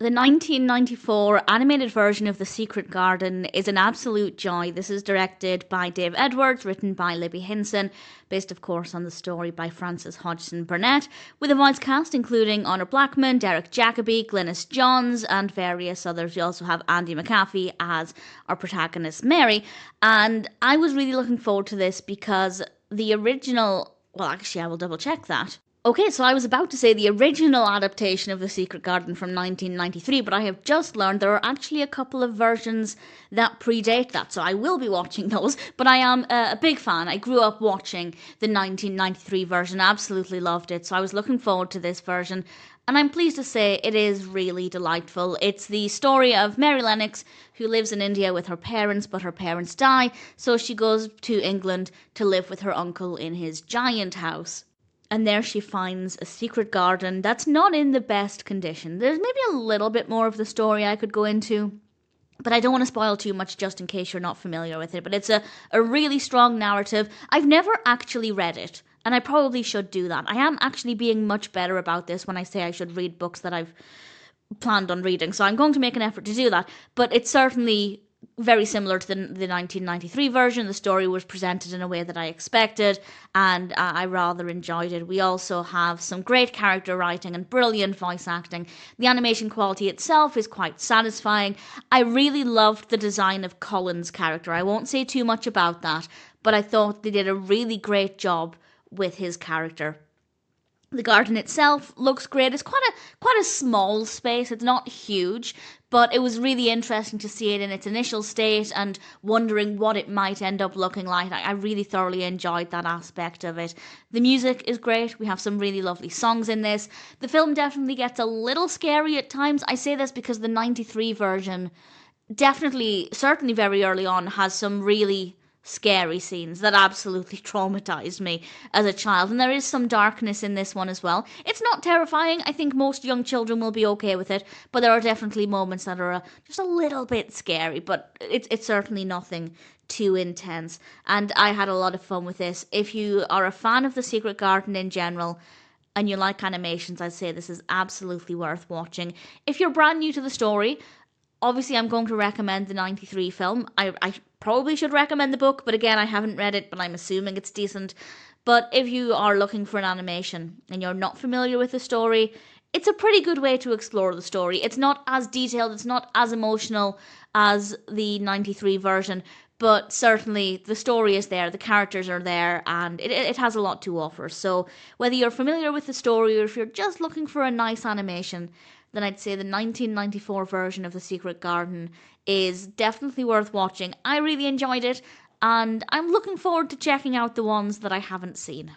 The 1994 animated version of The Secret Garden is an absolute joy. This is directed by Dave Edwards, written by Libby Hinson, based of course on the story by Francis Hodgson Burnett, with a voice cast including Honor Blackman, Derek Jacobi, Glynis Johns, and various others. We also have Anndi McAfee as our protagonist Mary, and I was really looking forward to this because the original, well actually I will double check that. Okay, so I was about to say the original adaptation of The Secret Garden from 1993, but I have just learned there are actually a couple of versions that predate that, so I will be watching those, but I am a big fan. I grew up watching the 1993 version, absolutely loved it, so I was looking forward to this version, and I'm pleased to say it is really delightful. It's the story of Mary Lennox, who lives in India with her parents, but her parents die, so she goes to England to live with her uncle in his giant house. And there she finds a secret garden that's not in the best condition. There's maybe a little bit more of the story I could go into, but I don't want to spoil too much just in case you're not familiar with it. But it's a really strong narrative. I've never actually read it, and I probably should do that. I am actually being much better about this when I say I should read books that I've planned on reading, so I'm going to make an effort to do that. But it's certainly very similar to the 1993 version. The story was presented in a way that I expected, and I rather enjoyed it. We also have some great character writing and brilliant voice acting. The animation quality itself is quite satisfying. I really loved the design of Colin's character. I won't say too much about that, but I thought they did a really great job with his character. The garden itself looks great. It's quite a small space. It's not huge, but it was really interesting to see it in its initial state and wondering what it might end up looking like. I really thoroughly enjoyed that aspect of it. The music is great. We have some really lovely songs in this. The film definitely gets a little scary at times. I say this because the 93 version certainly very early on, has some really scary scenes that absolutely traumatized me as a child, and there is some darkness in this one as well. It's not terrifying. I think most young children will be okay with it, but there are definitely moments that are just a little bit scary, but it's certainly nothing too intense, and I had a lot of fun with this. If you are a fan of The Secret Garden in general and you like animations, I'd say this is absolutely worth watching. If you're brand new to the story, obviously I'm going to recommend the 93 film. I probably should recommend the book, but again, I haven't read it, but I'm assuming it's decent. But if you are looking for an animation and you're not familiar with the story, it's a pretty good way to explore the story. It's not as detailed, it's not as emotional as the 93 version, but certainly the story is there, the characters are there, and it has a lot to offer. So whether you're familiar with the story or if you're just looking for a nice animation, then I'd say the 1994 version of The Secret Garden is definitely worth watching. I really enjoyed it, and I'm looking forward to checking out the ones that I haven't seen.